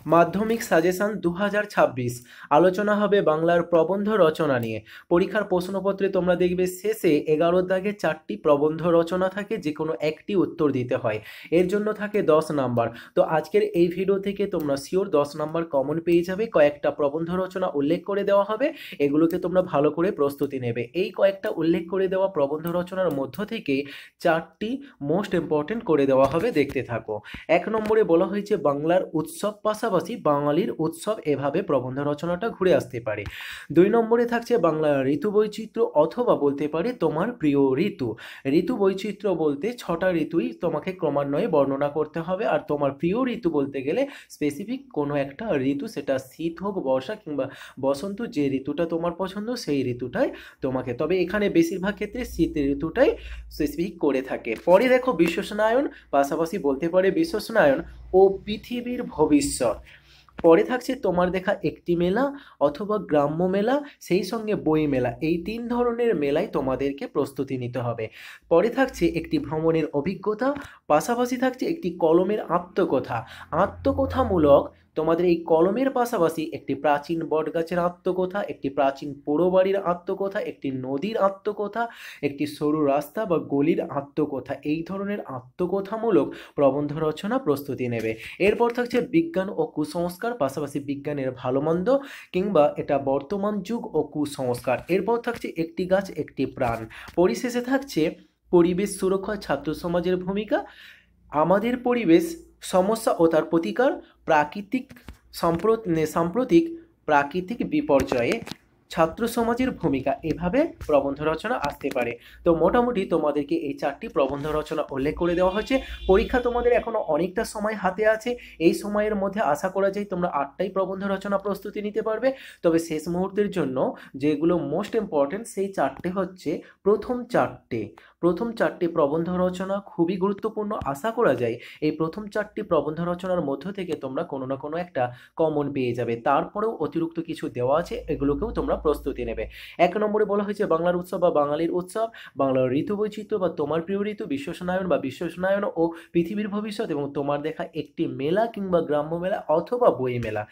মাধ্যমিক সাজেশন 2026 আলোচনা হবে বাংলার প্রবন্ধ রচনা নিয়ে। পরীক্ষার প্রশ্নপত্রে তোমরা দেখবে শেষে 11 দাগে 4টি প্রবন্ধ রচনা থাকে, যে কোনো একটি উত্তর দিতে হয়। এর জন্য থাকে 10 নাম্বার। তো আজকের এই ভিডিও থেকে তোমরা শিওর 10 নাম্বার কমন পেয়ে যাবে। কয়েকটা প্রবন্ধ রচনা উল্লেখ করে দেওয়া হবে, এগুলোকে তোমরা ভালো করে প্রস্তুতি নেবে। এই কয়েকটা উল্লেখ করে দেওয়া প্রবন্ধ রচনার মধ্য থেকে 4টি মোস্ট ইম্পর্টেন্ট করে দেওয়া হবে, দেখতে থাকো। 1 নম্বরে বলা হয়েছে বাংলার উৎসব পাশাপাশি বাঙালির উৎসব, এভাবে প্রবন্ধ রচনাটা ঘুরে আসতে পারে। 2 নম্বরে থাকছে বাংলার ঋতু বৈচিত্র্য, অথবা বলতে পারে তোমার প্রিয় ঋতু। ঋতু বৈচিত্র্য বলতে 6টা ঋতুই তোমাকে ক্রমান্বয়ে বর্ণনা করতে হবে, আর তোমার প্রিয় ঋতু বলতে গেলে স্পেসিফিক কোনো একটা ঋতু, সেটা শীত হোক, বর্ষা কিংবা বসন্ত, যে ঋতুটা তোমার পছন্দ সেই ঋতুটাই তোমাকে, তবে এখানে বেশিরভাগ ক্ষেত্রে শীত ঋতুটাই স্পেসিফিক করে থাকে। পরে দেখো বিশ্বস্নায়ন, পাশাপাশি বলতে পারে বিশ্বস্নায়ন ও পৃথিবীর ভবিষ্যৎ। পরে থাকছে তোমার দেখা একটি মেলা অথবা গ্রাম্য মেলা, সেই সঙ্গে বই মেলা। এই 3 ধরনের মেলায় তোমাদেরকে প্রস্তুতি নিতে হবে। পরে থাকছে একটি ভ্রমণের অভিজ্ঞতা, পাশাপাশি থাকছে একটি কলমের আত্মকথা। আত্মকথামূলক তোমাদের এই কলমের পাশাপাশি একটি প্রাচীন বটগাছের আত্মকথা, একটি প্রাচীন পোড়ো বাড়ির আত্মকথা, একটি নদীর আত্মকথা, একটি সরু রাস্তা বা গলির আত্মকথা, এই ধরনের আত্মকথামূলক প্রবন্ধ রচনা প্রস্তুতি নেবে। এরপর থাকছে বিজ্ঞান ও কুসংস্কার, পাশাপাশি বিজ্ঞানের ভালো মন্দ কিংবা এটা বর্তমান যুগ ও কুসংস্কার। এরপর থাকছে একটি গাছ একটি প্রাণ। পরিশেষে থাকছে পরিবেশ সুরক্ষা, ছাত্র সমাজের ভূমিকা, আমাদের পরিবেশ সমস্যা ও তার প্রতিকার, প্রাকৃতিক সাম্প্রতিক প্রাকৃতিক বিপর্যয়ে ছাত্র সমাজের ভূমিকা, এভাবে প্রবন্ধ রচনা আসতে পারে। তো মোটামুটি তোমাদেরকে এই 4টি প্রবন্ধ রচনা উল্লেখ করে দেওয়া হয়েছে। পরীক্ষা তোমাদের এখনো অনেকটা সময় হাতে আছে। এই সময়ের মধ্যে আশা করা যায় তোমরা 8টাই প্রবন্ধ রচনা প্রস্তুতি নিতে পারবে। তবে শেষ মুহূর্তের জন্য যেগুলো মোস্ট ইম্পর্টেন্ট, সেই 4টে হচ্ছে প্রথম চারটি প্রবন্ধ রচনা খুবই গুরুত্বপূর্ণ। আশা করা যায় এই প্রথম 4টি প্রবন্ধ রচনার মধ্য থেকে তোমরা কোনো না কোনো একটা কমন পেয়ে যাবে। তারপরেও অতিরিক্ত কিছু দেওয়া আছে, এগুলোকেও তোমরা প্রস্তুতি নেবে। 1 নম্বরে বলা হয়েছে বাংলার উৎসব বা বাঙালির উৎসব, বাংলার ঋতু বৈচিত্র্য বা তোমার প্রিয় ঋতু, বিশ্বস্নায়ন বা বিশ্বস্নায়ন ও পৃথিবীর ভবিষ্যৎ, এবং তোমার দেখা একটি মেলা কিংবা গ্রাম্য মেলা অথবা বই মেলা।